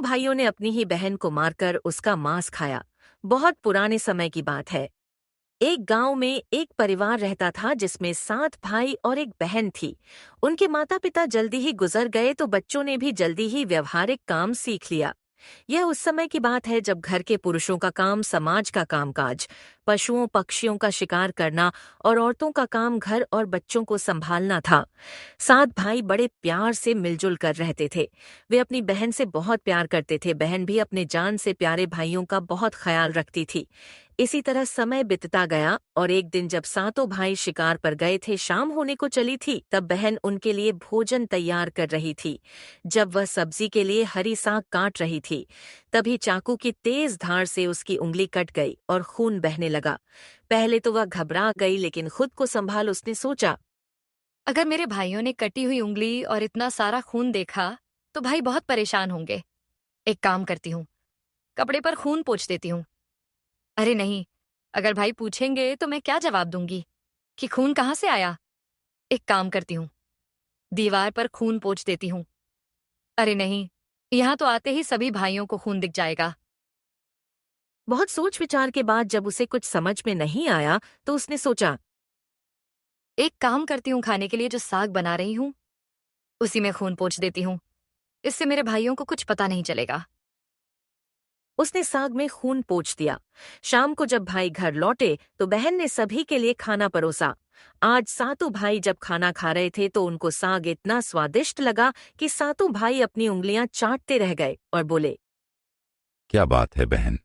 भाइयों ने अपनी ही बहन को मारकर उसका मांस खाया। बहुत पुराने समय की बात है। एक गांव में एक परिवार रहता था जिसमें 7 भाई और एक बहन थी। उनके माता पिता जल्दी ही गुजर गए तो बच्चों ने भी जल्दी ही व्यवहारिक काम सीख लिया। यह उस समय की बात है जब घर के पुरुषों का काम समाज का कामकाज, पशुओं पक्षियों का शिकार करना और औरतों का काम घर और बच्चों को संभालना था। 7 भाई बड़े प्यार से मिलजुल कर रहते थे। वे अपनी बहन से बहुत प्यार करते थे। बहन भी अपने जान से प्यारे भाइयों का बहुत ख्याल रखती थी। इसी तरह समय बीतता गया और एक दिन जब 7 भाई शिकार पर गए थे, शाम होने को चली थी, तब बहन उनके लिए भोजन तैयार कर रही थी। जब वह सब्जी के लिए हरी साग काट रही थी, तभी चाकू की तेज धार से उसकी उंगली कट गई और खून बहने लगा। पहले तो वह घबरा गई, लेकिन खुद को संभाल उसने सोचा, अगर मेरे भाइयों ने कटी हुई उंगली और इतना सारा खून देखा तो भाई बहुत परेशान होंगे। एक काम करती हूँ, कपड़े पर खून पोंछ देती हूँ। अरे नहीं, अगर भाई पूछेंगे तो मैं क्या जवाब दूंगी कि खून कहाँ से आया। एक काम करती हूँ, दीवार पर खून पोंछ देती हूँ। अरे नहीं, यहाँ तो आते ही सभी भाइयों को खून दिख जाएगा। बहुत सोच विचार के बाद जब उसे कुछ समझ में नहीं आया तो उसने सोचा, एक काम करती हूँ, खाने के लिए जो साग बना रही हूँ उसी में खून पोंछ देती हूँ। इससे मेरे भाइयों को कुछ पता नहीं चलेगा। उसने साग में खून पोंछ दिया। शाम को जब भाई घर लौटे तो बहन ने सभी के लिए खाना परोसा। आज 7 भाई जब खाना खा रहे थे तो उनको साग इतना स्वादिष्ट लगा कि 7 भाई अपनी उंगलियां चाटते रह गए और बोले, क्या बात है बहन,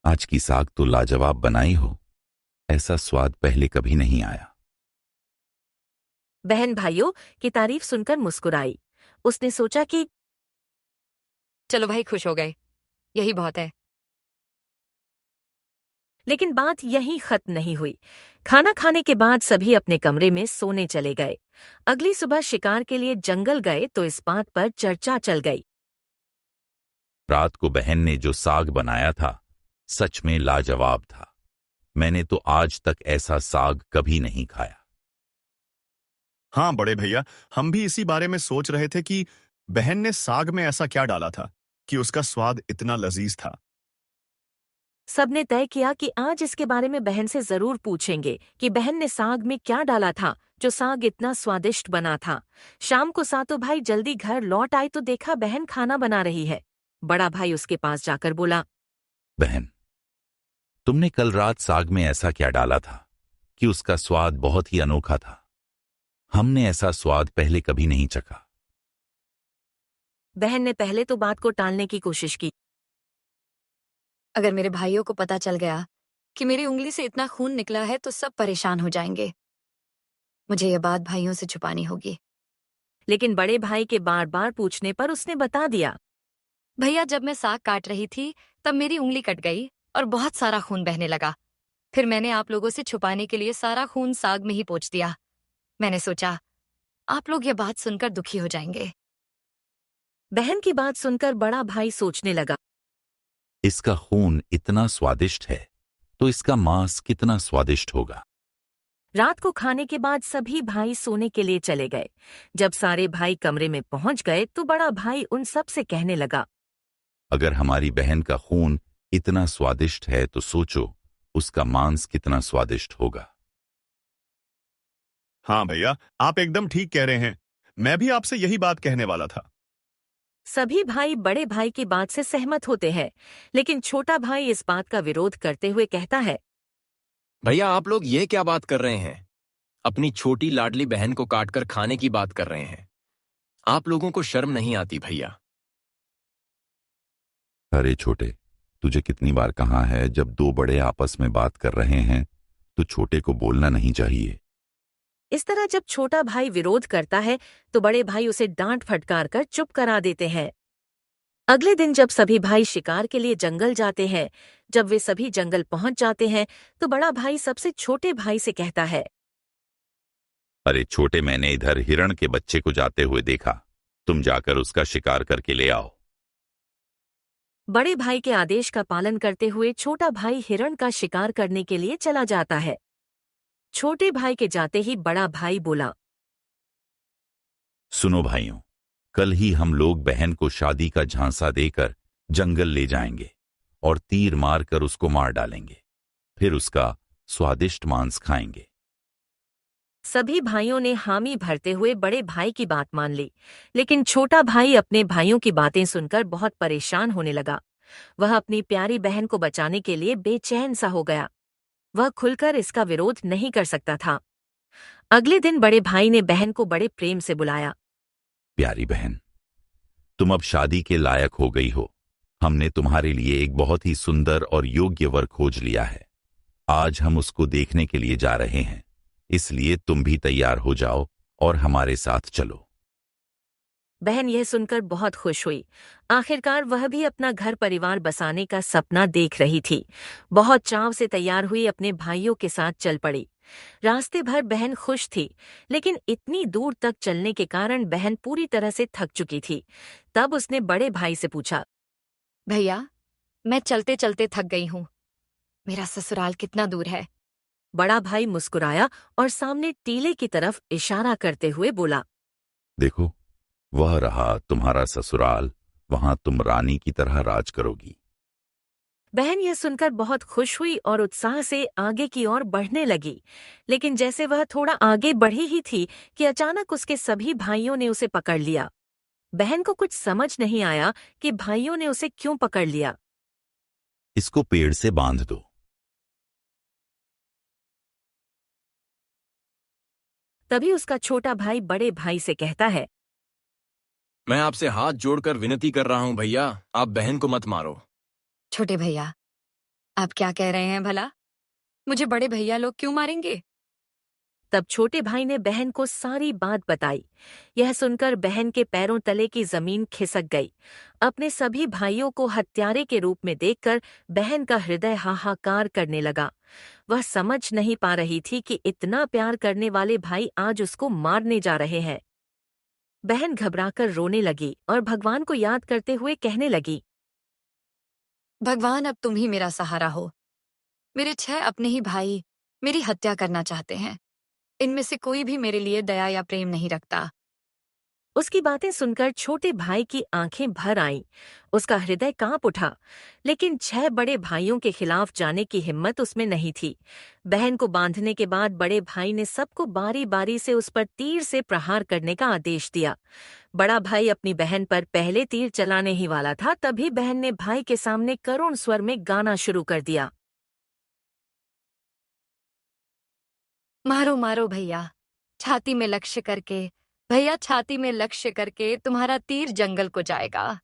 आज की साग तो लाजवाब बनाई हो। ऐसा स्वाद पहले कभी नहीं आया। बहन भाइयों की तारीफ सुनकर मुस्कुराई। उसने सोचा कि चलो भाई, खुश हो गए, यही बहुत है। लेकिन बात यहीं खत्म नहीं हुई। खाना खाने के बाद सभी अपने कमरे में सोने चले गए। अगली सुबह शिकार के लिए जंगल गए तो इस बात पर चर्चा चल गई। रात को बहन ने जो साग बनाया था सच में लाजवाब था। मैंने तो आज तक ऐसा साग कभी नहीं खाया। हाँ बड़े भैया, हम भी इसी बारे में सोच रहे थे कि बहन ने साग में ऐसा क्या डाला था कि उसका स्वाद इतना लजीज था। सबने तय किया कि आज इसके बारे में बहन से जरूर पूछेंगे कि बहन ने साग में क्या डाला था जो साग इतना स्वादिष्ट बना था। शाम को 7 भाई जल्दी घर लौट आए तो देखा बहन खाना बना रही है। बड़ा भाई उसके पास जाकर बोला, बहन, तुमने कल रात साग में ऐसा क्या डाला था कि उसका स्वाद बहुत ही अनोखा था। हमने ऐसा स्वाद पहले कभी नहीं चखा। बहन ने पहले तो बात को टालने की कोशिश की। अगर मेरे भाइयों को पता चल गया कि मेरी उंगली से इतना खून निकला है तो सब परेशान हो जाएंगे। मुझे यह बात भाइयों से छुपानी होगी। लेकिन बड़े भाई के बार बार पूछने पर उसने बता दिया, भैया, जब मैं साग काट रही थी तब मेरी उंगली कट गई और बहुत सारा खून बहने लगा। फिर मैंने आप लोगों से छुपाने के लिए सारा खून साग में ही पोंछ दिया। मैंने सोचा आप लोग ये बात सुनकर दुखी हो जाएंगे। बहन की बात सुनकर बड़ा भाई सोचने लगा, इसका खून इतना स्वादिष्ट है तो इसका मांस कितना स्वादिष्ट होगा। रात को खाने के बाद सभी भाई सोने के लिए चले गए। जब सारे भाई कमरे में पहुंच गए तो बड़ा भाई उन सब से कहने लगा, अगर हमारी बहन का खून इतना स्वादिष्ट है तो सोचो उसका मांस कितना स्वादिष्ट होगा। हाँ भैया, आप एकदम ठीक कह रहे हैं। मैं भी आपसे यही बात कहने वाला था। सभी भाई बड़े भाई की बात से सहमत होते हैं, लेकिन छोटा भाई इस बात का विरोध करते हुए कहता है, भैया, आप लोग ये क्या बात कर रहे हैं? अपनी छोटी लाडली बहन को काटकर खाने की बात कर रहे हैं। आप लोगों को शर्म नहीं आती भैया? अरे छोटे, तुझे कितनी बार कहा है जब दो बड़े आपस में बात कर रहे हैं तो छोटे को बोलना नहीं चाहिए। इस तरह जब छोटा भाई विरोध करता है तो बड़े भाई उसे डांट फटकार कर चुप करा देते हैं। अगले दिन जब सभी भाई शिकार के लिए जंगल जाते हैं, जब वे सभी जंगल पहुंच जाते हैं तो बड़ा भाई सबसे छोटे भाई से कहता है, अरे छोटे, मैंने इधर हिरण के बच्चे को जाते हुए देखा। तुम जाकर उसका शिकार करके ले आओ। बड़े भाई के आदेश का पालन करते हुए छोटा भाई हिरण का शिकार करने के लिए चला जाता है। छोटे भाई के जाते ही बड़ा भाई बोला, सुनो भाइयों, कल ही हम लोग बहन को शादी का झांसा देकर जंगल ले जाएंगे और तीर मारकर उसको मार डालेंगे। फिर उसका स्वादिष्ट मांस खाएंगे। सभी भाइयों ने हामी भरते हुए बड़े भाई की बात मान ली, लेकिन छोटा भाई अपने भाइयों की बातें सुनकर बहुत परेशान होने लगा। वह अपनी प्यारी बहन को बचाने के लिए बेचैन सा हो गया। वह खुलकर इसका विरोध नहीं कर सकता था। अगले दिन बड़े भाई ने बहन को बड़े प्रेम से बुलाया। प्यारी बहन, तुम अब शादी के लायक हो गई हो। हमने तुम्हारे लिए एक बहुत ही सुंदर और योग्य वर खोज लिया है। आज हम उसको देखने के लिए जा रहे हैं, इसलिए तुम भी तैयार हो जाओ और हमारे साथ चलो। बहन यह सुनकर बहुत खुश हुई। आखिरकार वह भी अपना घर परिवार बसाने का सपना देख रही थी। बहुत चाव से तैयार हुई अपने भाइयों के साथ चल पड़ी। रास्ते भर बहन खुश थी, लेकिन इतनी दूर तक चलने के कारण बहन पूरी तरह से थक चुकी थी। तब उसने बड़े भाई से पूछा, भैया, मैं चलते चलते थक गई हूँ। मेरा ससुराल कितना दूर है? बड़ा भाई मुस्कुराया और सामने टीले की तरफ इशारा करते हुए बोला, देखो, वह रहा तुम्हारा ससुराल। वहां तुम रानी की तरह राज करोगी। बहन यह सुनकर बहुत खुश हुई और उत्साह से आगे की ओर बढ़ने लगी। लेकिन जैसे वह थोड़ा आगे बढ़ी ही थी कि अचानक उसके सभी भाइयों ने उसे पकड़ लिया। बहन को कुछ समझ नहीं आया कि भाइयों ने उसे क्यों पकड़ लिया। इसको पेड़ से बांध दो। तभी उसका छोटा भाई बड़े भाई से कहता है, मैं आपसे हाथ जोड़कर विनती कर रहा हूं भैया, आप बहन को मत मारो। छोटे भैया, आप क्या कह रहे हैं भला? मुझे बड़े भैया लोग क्यों मारेंगे? तब छोटे भाई ने बहन को सारी बात बताई। यह सुनकर बहन के पैरों तले की जमीन खिसक गई। अपने सभी भाइयों को हत्यारे के रूप में देखकर बहन का हृदय हाहाकार करने लगा। वह समझ नहीं पा रही थी कि इतना प्यार करने वाले भाई आज उसको मारने जा रहे हैं। बहन घबराकर रोने लगी और भगवान को याद करते हुए कहने लगी, भगवान, अब तुम ही मेरा सहारा हो। मेरे 6 अपने ही भाई मेरी हत्या करना चाहते हैं। इनमें से कोई भी मेरे लिए दया या प्रेम नहीं रखता। उसकी बातें सुनकर छोटे भाई की आंखें भर आईं। उसका हृदय कांप उठा, लेकिन 6 बड़े भाइयों के खिलाफ जाने की हिम्मत उसमें नहीं थी। बहन को बांधने के बाद बड़े भाई ने सबको बारी बारी से उस पर तीर से प्रहार करने का आदेश दिया। बड़ा भाई अपनी बहन पर पहले तीर चलाने ही वाला था, तभी बहन ने भाई के सामने करुण स्वर में गाना शुरू कर दिया। मारो मारो भैया, छाती में लक्ष्य करके। भैया, छाती में लक्ष्य करके तुम्हारा तीर जंगल को जाएगा।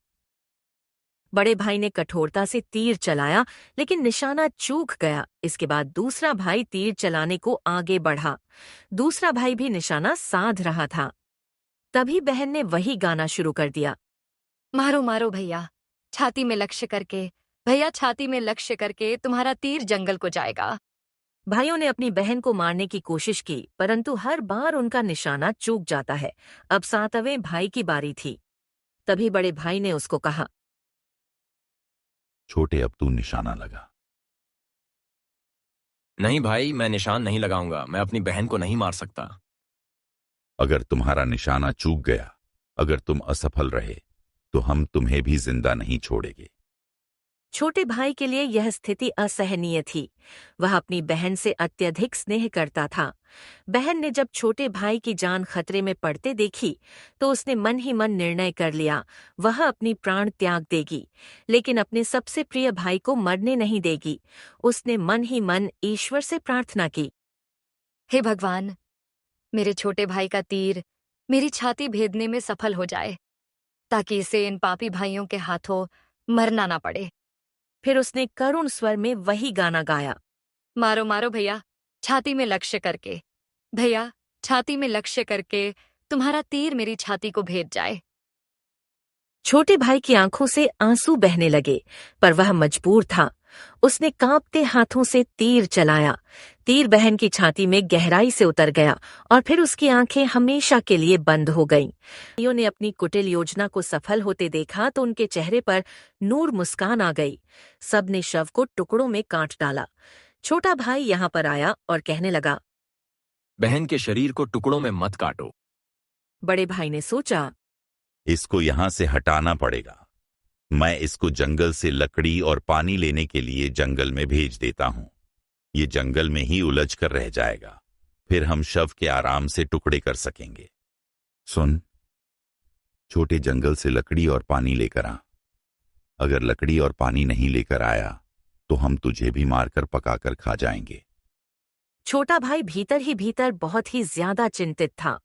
बड़े भाई ने कठोरता से तीर चलाया, लेकिन निशाना चूक गया। इसके बाद दूसरा भाई तीर चलाने को आगे बढ़ा। दूसरा भाई भी निशाना साध रहा था। तभी बहन ने वही गाना शुरू कर दिया। मारो मारो भैया, छाती में लक्ष्य करके। भैया, छाती में लक्ष्य करके तुम्हारा तीर जंगल को जाएगा। भाइयों ने अपनी बहन को मारने की कोशिश की, परंतु हर बार उनका निशाना चूक जाता है। अब 7वें भाई की बारी थी। तभी बड़े भाई ने उसको कहा, छोटे, अब तू निशाना लगा। नहीं भाई, मैं निशान नहीं लगाऊंगा। मैं अपनी बहन को नहीं मार सकता। अगर तुम्हारा निशाना चूक गया, अगर तुम असफल रहे, तो हम तुम्हें भी जिंदा नहीं छोड़ेंगे। छोटे भाई के लिए यह स्थिति असहनीय थी। वह अपनी बहन से अत्यधिक स्नेह करता था। बहन ने जब छोटे भाई की जान खतरे में पड़ते देखी, तो उसने मन ही मन निर्णय कर लिया, वह अपनी प्राण त्याग देगी, लेकिन अपने सबसे प्रिय भाई को मरने नहीं देगी। उसने मन ही मन ईश्वर से प्रार्थना की, हे भगवान, मेरे छोटे भाई का तीर मेरी छाती भेदने में सफल हो जाए, ताकि इसे इन पापी भाइयों के हाथों मरना ना पड़े। फिर उसने करुण स्वर में वही गाना गाया। मारो मारो भैया, छाती में लक्ष्य करके। भैया, छाती में लक्ष्य करके तुम्हारा तीर मेरी छाती को भेद जाए। छोटे भाई की आंखों से आंसू बहने लगे, पर वह मजबूर था। उसने कांपते हाथों से तीर चलाया। तीर बहन की छाती में गहराई से उतर गया और फिर उसकी आंखें हमेशा के लिए बंद हो गईं। भाइयों ने अपनी कुटिल योजना को सफल होते देखा तो उनके चेहरे पर नूर मुस्कान आ गई। सबने शव को टुकड़ों में काट डाला। छोटा भाई यहाँ पर आया और कहने लगा, बहन के शरीर को टुकड़ों में मत काटो। बड़े भाई ने सोचा, इसको यहां से हटाना पड़ेगा। मैं इसको जंगल से लकड़ी और पानी लेने के लिए जंगल में भेज देता हूं। ये जंगल में ही उलझ कर रह जाएगा, फिर हम शव के आराम से टुकड़े कर सकेंगे। सुन, छोटे जंगल से लकड़ी और पानी लेकर आ। अगर लकड़ी और पानी नहीं लेकर आया तो हम तुझे भी मारकर पकाकर खा जाएंगे। छोटा भाई भीतर ही भीतर बहुत ही ज्यादा चिंतित था।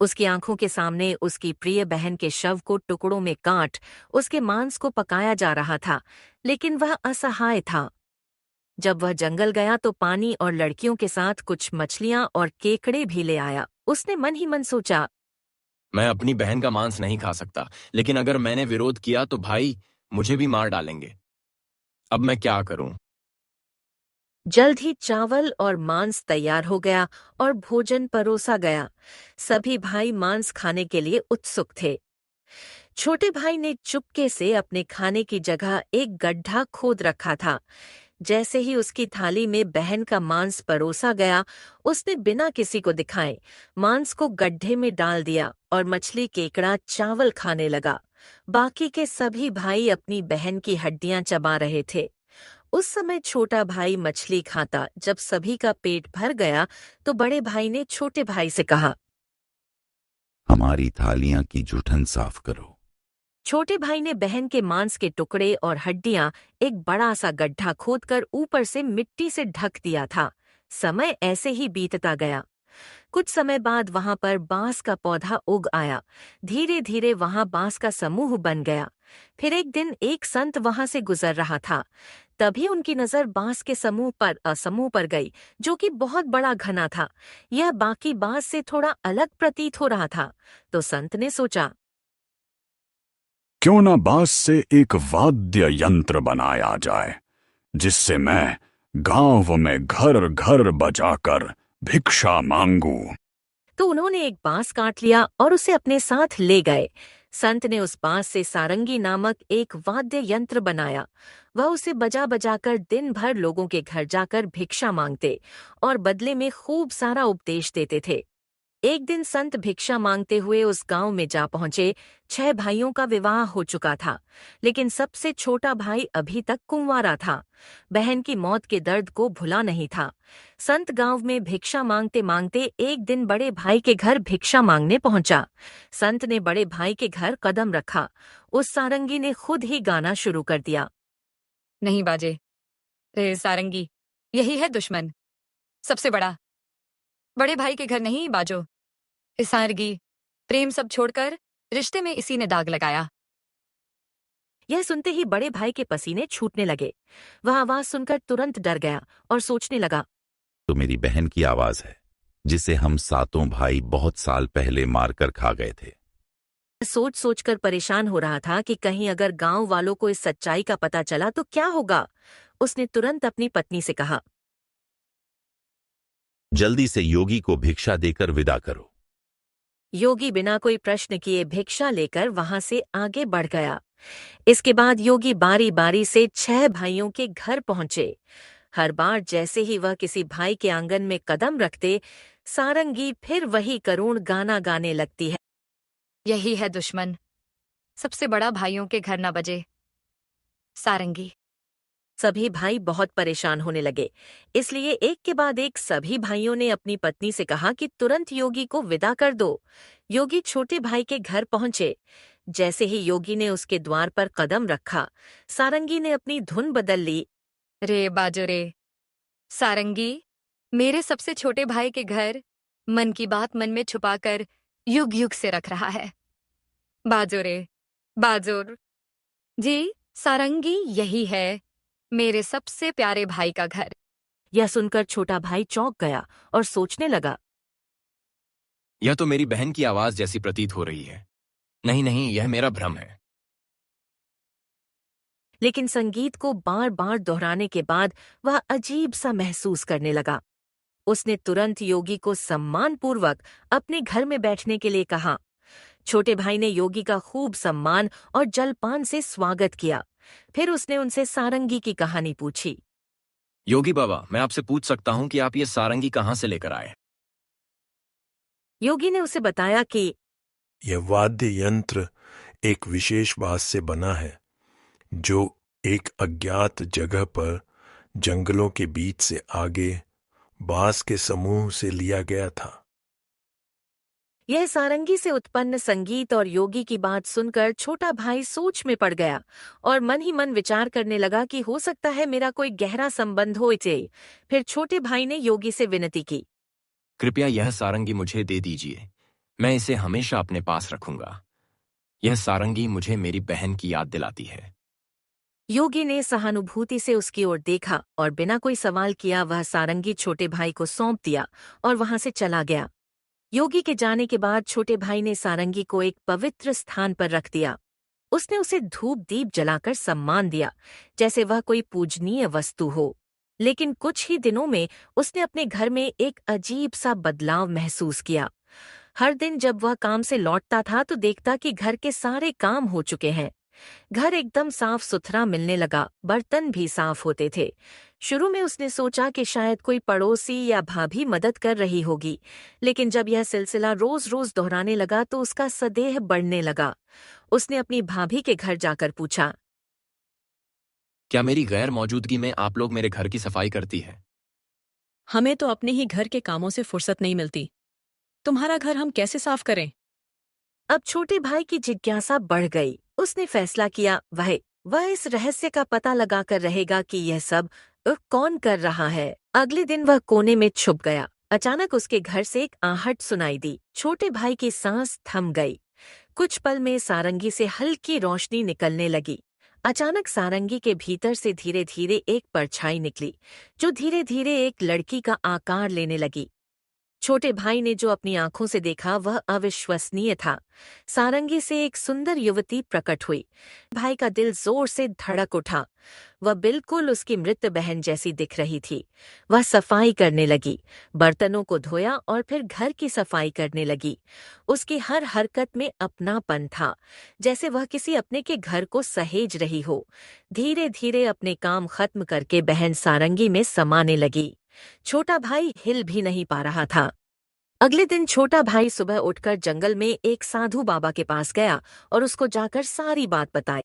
उसकी आंखों के सामने उसकी प्रिय बहन के शव को टुकड़ों में काट उसके मांस को पकाया जा रहा था, लेकिन वह असहाय था। जब वह जंगल गया तो पानी और लड़कियों के साथ कुछ मछलियां और केकड़े भी ले आया। उसने मन ही मन सोचा, मैं अपनी बहन का मांस नहीं खा सकता, लेकिन अगर मैंने विरोध किया तो भाई मुझे भी मार डालेंगे। अब मैं क्या करूं? जल्द ही चावल और मांस तैयार हो गया और भोजन परोसा गया। सभी भाई मांस खाने के लिए उत्सुक थे। छोटे भाई ने चुपके से अपने खाने की जगह एक गड्ढा खोद रखा था। जैसे ही उसकी थाली में बहन का मांस परोसा गया, उसने बिना किसी को दिखाए मांस को गड्ढे में डाल दिया और मछली केकड़ा चावल खाने लगा। बाकी के सभी भाई अपनी बहन की हड्डियां चबा रहे थे। उस समय छोटा भाई मछली खाता। जब सभी का पेट भर गया तो बड़े भाई ने छोटे भाई से कहा, हमारी थालियां की जूठन साफ करो। छोटे भाई ने बहन के मांस के टुकड़े और हड्डियां एक बड़ा सा गड्ढा खोदकर ऊपर से मिट्टी से ढक दिया था। समय ऐसे ही बीतता गया। कुछ समय बाद वहां पर बांस का पौधा उग आया। धीरे धीरे वहां बांस का समूह बन गया। फिर एक दिन एक संत वहां से गुजर रहा था। तभी उनकी नजर बांस के समूह पर गई, जो कि बहुत बड़ा घना था। यह बाकी बांस से थोड़ा अलग प्रतीत हो रहा था। तो संत ने सोचा, क्यों ना बांस से एक वाद्य यंत्र बनाया जाए, जिससे मैं गांव में घर घर बजाकर भिक्षा मांगू। तो उन्होंने एक बांस काट लिया और उसे अपने साथ ले गए। संत ने उस बांस से सारंगी नामक एक वाद्य यंत्र बनाया। वह उसे बजा बजाकर दिन भर लोगों के घर जाकर भिक्षा मांगते और बदले में खूब सारा उपदेश देते थे। एक दिन संत भिक्षा मांगते हुए उस गांव में जा पहुंचे। 6 भाइयों का विवाह हो चुका था, लेकिन सबसे छोटा भाई अभी तक कुंवारा था। बहन की मौत के दर्द को भुला नहीं था। संत गांव में भिक्षा मांगते मांगते एक दिन बड़े भाई के घर भिक्षा मांगने पहुंचा। संत ने बड़े भाई के घर कदम रखा। उस सारंगी ने खुद ही गाना शुरू कर दिया। नहीं बाजे रे सारंगी, यही है दुश्मन सबसे बड़ा। बड़े भाई के घर नहीं बाजो। इस सारंगी, प्रेम सब छोड़कर रिश्ते में इसी ने दाग लगाया। यह सुनते ही बड़े भाई के पसीने छूटने लगे। वह आवाज सुनकर तुरंत डर गया और सोचने लगा, तो मेरी बहन की आवाज है, जिसे हम सातों भाई बहुत साल पहले मारकर खा गए थे। सोच सोचकर परेशान हो रहा था कि कहीं अगर गांव वालों को इस सच्चाई का पता चला तो क्या होगा। उसने तुरंत अपनी पत्नी से कहा, जल्दी से योगी को भिक्षा देकर विदा करो। योगी बिना कोई प्रश्न किए भिक्षा लेकर वहां से आगे बढ़ गया। इसके बाद योगी बारी बारी से 6 भाइयों के घर पहुंचे। हर बार जैसे ही वह किसी भाई के आंगन में कदम रखते, सारंगी फिर वही करुण गाना गाने लगती है। यही है दुश्मन सबसे बड़ा, भाइयों के घर न बजे। सारंगी। सभी भाई बहुत परेशान होने लगे। इसलिए एक के बाद एक सभी भाइयों ने अपनी पत्नी से कहा कि तुरंत योगी को विदा कर दो। योगी छोटे भाई के घर पहुंचे। जैसे ही योगी ने उसके द्वार पर कदम रखा, सारंगी ने अपनी धुन बदल ली। रे बाजो रे सारंगी, मेरे सबसे छोटे भाई के घर मन की बात मन में छुपाकर युग युग से रख रहा है। बाजो रे बाजोर जी, सारंगी यही है मेरे सबसे प्यारे भाई का घर। यह सुनकर छोटा भाई चौंक गया और सोचने लगा, यह तो मेरी बहन की आवाज जैसी प्रतीत हो रही है। नहीं नहीं, यह मेरा भ्रम है। लेकिन संगीत को बार बार दोहराने के बाद वह अजीब सा महसूस करने लगा। उसने तुरंत योगी को सम्मानपूर्वक अपने घर में बैठने के लिए कहा। छोटे भाई ने योगी का खूब सम्मान और जलपान से स्वागत किया। फिर उसने उनसे सारंगी की कहानी पूछी। योगी बाबा, मैं आपसे पूछ सकता हूं कि आप ये सारंगी कहां से लेकर आए? योगी ने उसे बताया कि यह वाद्य यंत्र एक विशेष बांस से बना है जो एक अज्ञात जगह पर जंगलों के बीच से आगे बांस के समूह से लिया गया था। यह सारंगी से उत्पन्न संगीत और योगी की बात सुनकर छोटा भाई सोच में पड़ गया और मन ही मन विचार करने लगा कि हो सकता है मेरा कोई गहरा संबंध हो इसे। फिर छोटे भाई ने योगी से विनती की। कृपया यह सारंगी मुझे दे दीजिए, मैं इसे हमेशा अपने पास रखूंगा। यह सारंगी मुझे मेरी बहन की याद दिलाती है। योगी ने सहानुभूति से उसकी ओर देखा और बिना कोई सवाल किया वह सारंगी छोटे भाई को सौंप दिया और वहां से चला गया। योगी के जाने के बाद छोटे भाई ने सारंगी को एक पवित्र स्थान पर रख दिया। उसने उसे धूप दीप जलाकर सम्मान दिया जैसे वह कोई पूजनीय वस्तु हो। लेकिन कुछ ही दिनों में उसने अपने घर में एक अजीब सा बदलाव महसूस किया। हर दिन जब वह काम से लौटता था तो देखता कि घर के सारे काम हो चुके हैं। घर एकदम साफ सुथरा मिलने लगा, बर्तन भी साफ होते थे। शुरू में उसने सोचा कि शायद कोई पड़ोसी या भाभी मदद कर रही होगी, लेकिन जब यह सिलसिला रोज रोज दोहराने लगा तो उसका संदेह बढ़ने लगा। उसने अपनी भाभी के घर जाकर पूछा, क्या मेरी गैर मौजूदगी में आप लोग मेरे घर की सफाई करती है? हमें तो अपने ही घर के कामों से फुर्सत नहीं मिलती। तुम्हारा घर हम कैसे साफ करें? अब छोटे भाई की जिज्ञासा बढ़ गई। उसने फैसला किया वह इस रहस्य का पता लगाकर रहेगा कि यह सब कौन कर रहा है। अगले दिन वह कोने में छुप गया। अचानक उसके घर से एक आहट सुनाई दी। छोटे भाई की सांस थम गई। कुछ पल में सारंगी से हल्की रोशनी निकलने लगी। अचानक सारंगी के भीतर से धीरे धीरे एक परछाई निकली जो धीरे धीरे एक लड़की का आकार लेने लगी। छोटे भाई ने जो अपनी आंखों से देखा वह अविश्वसनीय था। सारंगी से एक सुंदर युवती प्रकट हुई। भाई का दिल जोर से धड़क उठा। वह बिल्कुल उसकी मृत बहन जैसी दिख रही थी। वह सफाई करने लगी, बर्तनों को धोया और फिर घर की सफाई करने लगी। उसकी हर हरकत में अपनापन था, जैसे वह किसी अपने के घर को सहेज रही हो। धीरे धीरे अपने काम खत्म करके बहन सारंगी में समाने लगी। छोटा भाई हिल भी नहीं पा रहा था। अगले दिन छोटा भाई सुबह उठकर जंगल में एक साधु बाबा के पास गया और उसको जाकर सारी बात बताई।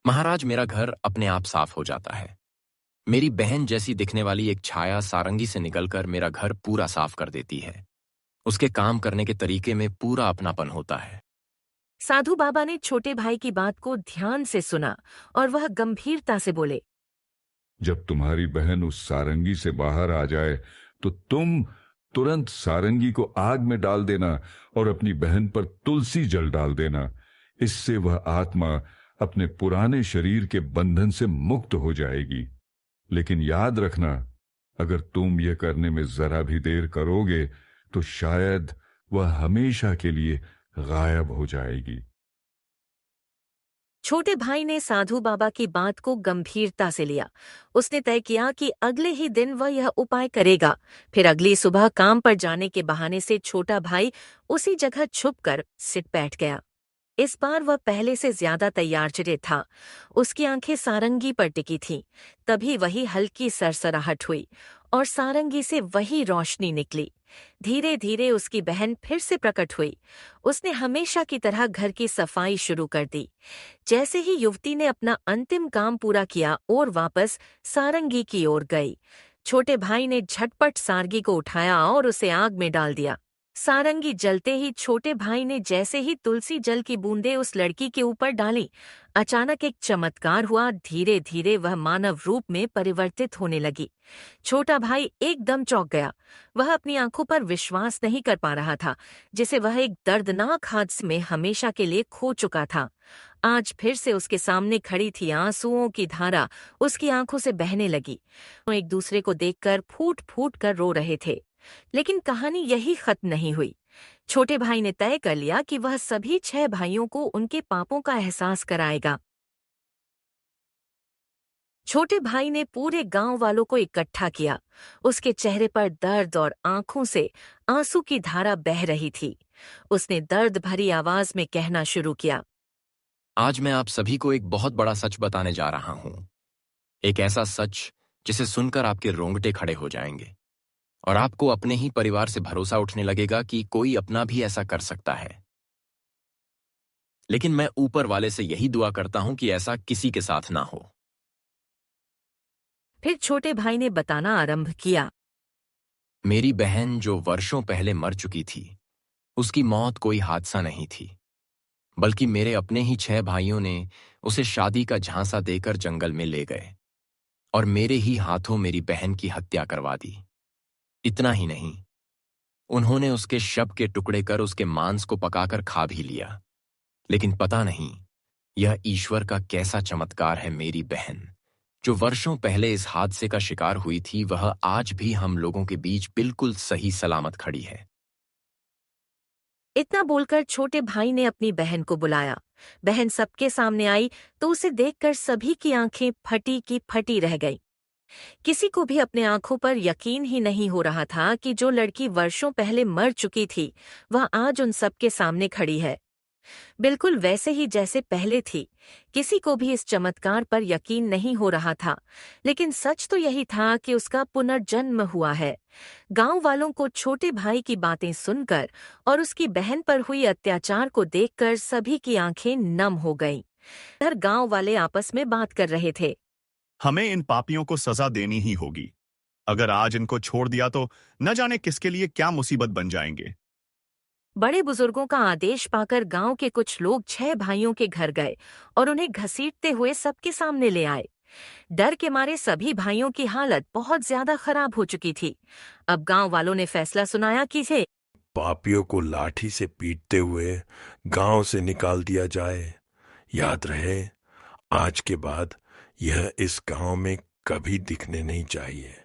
महाराज, मेरा घर अपने आप साफ हो जाता है। मेरी बहन जैसी दिखने वाली एक छाया सारंगी से निकलकर मेरा घर पूरा साफ कर देती है। उसके काम करने के तरीके में पूरा अपनापन होता है। साधु बाबा ने छोटे भाई की बात को ध्यान से सुना और वह गंभीरता से बोले, जब तुम्हारी बहन उस सारंगी से बाहर आ जाए तो तुम तुरंत सारंगी को आग में डाल देना और अपनी बहन पर तुलसी जल डाल देना। इससे वह आत्मा अपने पुराने शरीर के बंधन से मुक्त हो जाएगी। लेकिन याद रखना, अगर तुम ये करने में जरा भी देर करोगे तो शायद वह हमेशा के लिए गायब हो जाएगी। छोटे भाई ने साधु बाबा की बात को गंभीरता से लिया। उसने तय किया कि अगले ही दिन वह यह उपाय करेगा। फिर अगली सुबह काम पर जाने के बहाने से छोटा भाई उसी जगह छुपकर सिट बैठ गया। इस बार वह पहले से ज्यादा तैयार था। उसकी आंखें सारंगी पर टिकी थीं। तभी वही हल्की सरसराहट हुई और सारंगी से वही रोशनी निकली। धीरे धीरे उसकी बहन फिर से प्रकट हुई। उसने हमेशा की तरह घर की सफाई शुरू कर दी। जैसे ही युवती ने अपना अंतिम काम पूरा किया और वापस सारंगी की ओर गई, छोटे भाई ने झटपट सारंगी को उठाया और उसे आग में डाल दिया। सारंगी जलते ही छोटे भाई ने जैसे ही तुलसी जल की बूंदें उस लड़की के ऊपर डाली, अचानक एक चमत्कार हुआ। धीरे धीरे वह मानव रूप में परिवर्तित होने लगी। छोटा भाई एकदम चौंक गया। वह अपनी आंखों पर विश्वास नहीं कर पा रहा था, जिसे वह एक दर्दनाक हादसे में हमेशा के लिए खो चुका था। आज फिर से उसके सामने खड़ी थी। आंसुओं की धारा उसकी आंखों से बहने लगी। वो एक दूसरे को देखकर फूट फूट कर रो रहे थे। लेकिन कहानी यही खत्म नहीं हुई। छोटे भाई ने तय कर लिया कि वह सभी 6 भाइयों को उनके पापों का एहसास कराएगा। छोटे भाई ने पूरे गांव वालों को इकट्ठा किया। उसके चेहरे पर दर्द और आंखों से आंसू की धारा बह रही थी। उसने दर्द भरी आवाज में कहना शुरू किया, आज मैं आप सभी को एक बहुत बड़ा सच बताने जा रहा हूं। एक ऐसा सच जिसे सुनकर आपके रोंगटे खड़े हो जाएंगे और आपको अपने ही परिवार से भरोसा उठने लगेगा कि कोई अपना भी ऐसा कर सकता है। लेकिन मैं ऊपर वाले से यही दुआ करता हूं कि ऐसा किसी के साथ ना हो। फिर छोटे भाई ने बताना आरंभ किया। मेरी बहन जो वर्षों पहले मर चुकी थी, उसकी मौत कोई हादसा नहीं थी, बल्कि मेरे अपने ही 6 भाइयों ने उसे शादी का झांसा देकर जंगल में ले गए और मेरे ही हाथों मेरी बहन की हत्या करवा दी। इतना ही नहीं, उन्होंने उसके शव के टुकड़े कर उसके मांस को पकाकर खा भी लिया। लेकिन पता नहीं यह ईश्वर का कैसा चमत्कार है, मेरी बहन जो वर्षों पहले इस हादसे का शिकार हुई थी, वह आज भी हम लोगों के बीच बिल्कुल सही सलामत खड़ी है। इतना बोलकर छोटे भाई ने अपनी बहन को बुलाया। बहन सबके सामने आई तो उसे देखकर सभी की आंखें फटी की फटी रह गईं। किसी को भी अपने आंखों पर यकीन ही नहीं हो रहा था कि जो लड़की वर्षों पहले मर चुकी थी, वह आज उन सबके सामने खड़ी है, बिल्कुल वैसे ही जैसे पहले थी। किसी को भी इस चमत्कार पर यकीन नहीं हो रहा था, लेकिन सच तो यही था कि उसका पुनर्जन्म हुआ है। गांव वालों को छोटे भाई की बातें सुनकर और उसकी बहन पर हुई अत्याचार को देखकर सभी की आंखें नम हो गईं। इधर गांव वाले आपस में बात कर रहे थे। हमें इन पापियों को सजा देनी ही होगी। अगर आज इनको छोड़ दिया तो न जाने किसके लिए क्या मुसीबत बन जाएंगे। बड़े बुजुर्गों का आदेश पाकर गांव के कुछ लोग 6 भाइयों के घर गए और उन्हें घसीटते हुए सबके सामने ले आए। डर के मारे सभी भाइयों की हालत बहुत ज्यादा खराब हो चुकी थी। अब गांव वालों ने फैसला सुनाया कि इसे पापियों को लाठी से पीटते हुए गांव से निकाल दिया जाए। याद रहे, आज के बाद यह इस गांव में कभी दिखने नहीं चाहिए।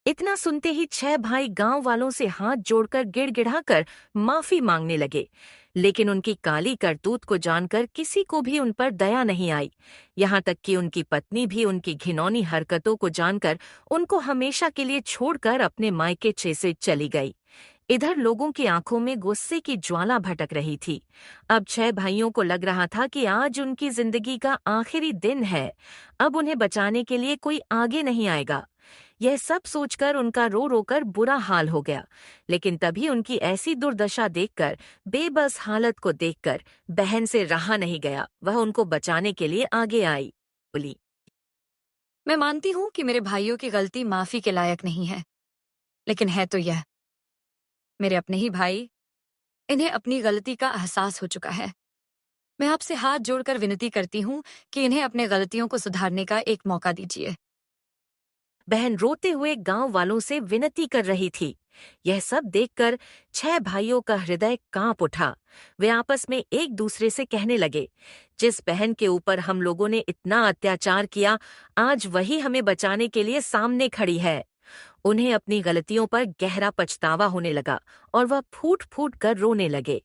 इतना सुनते ही 6 भाई गांव वालों से हाथ जोड़कर गिड़गिड़ाकर माफी मांगने लगे। लेकिन उनकी काली करतूत को जानकर किसी को भी उन पर दया नहीं आई। यहाँ तक कि उनकी पत्नी भी उनकी घिनौनी हरकतों को जानकर उनको हमेशा के लिए छोड़कर अपने मायके से चली गई। इधर लोगों की आंखों में गुस्से की ज्वाला भटक रही थी। अब 6 भाइयों को लग रहा था कि आज उनकी जिंदगी का आखिरी दिन है। अब उन्हें बचाने के लिए कोई आगे नहीं आएगा। यह सब सोचकर उनका रो रोकर बुरा हाल हो गया। लेकिन तभी उनकी ऐसी दुर्दशा देखकर, बेबस हालत को देखकर बहन से रहा नहीं गया। वह उनको बचाने के लिए आगे आई, बोली, मैं मानती हूं कि मेरे भाइयों की गलती माफी के लायक नहीं है, लेकिन है तो यह, मेरे अपने ही भाई, इन्हें अपनी गलती का एहसास हो चुका है। मैं आपसे हाथ जोड़कर विनती करती हूँ कि इन्हें अपने गलतियों को सुधारने का एक मौका दीजिए। बहन रोते हुए गांव वालों से विनती कर रही थी। यह सब देखकर 6 भाइयों का हृदय कांप उठा। वे आपस में एक दूसरे से कहने लगे, जिस बहन के ऊपर हम लोगों ने इतना अत्याचार किया, आज वही हमें बचाने के लिए सामने खड़ी है। उन्हें अपनी गलतियों पर गहरा पछतावा होने लगा और वह फूट फूट कर रोने लगे।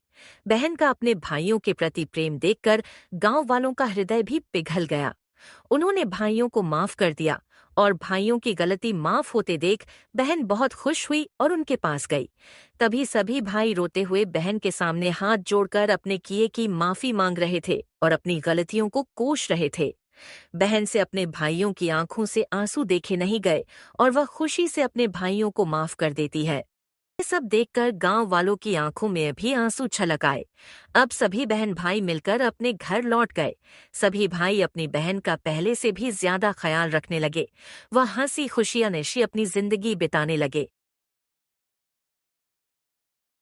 बहन का अपने भाइयों के प्रति प्रेम देखकर गांव वालों का हृदय भी पिघल गया। उन्होंने भाइयों को माफ कर दिया और भाइयों की गलती माफ होते देख बहन बहुत खुश हुई और उनके पास गई। तभी सभी भाई रोते हुए बहन के सामने हाथ जोड़कर अपने किए की माफी मांग रहे थे और अपनी गलतियों को कोस रहे थे। बहन से अपने भाइयों की आंखों से आंसू देखे नहीं गए और वह खुशी से अपने भाइयों को माफ कर देती है। ये सब देखकर गांव वालों की आंखों में भी आंसू छलक आए। अब सभी बहन भाई मिलकर अपने घर लौट गए। सभी भाई अपनी बहन का पहले से भी ज्यादा ख्याल रखने लगे। वह हंसी खुशियां नशी अपनी जिंदगी बिताने लगे।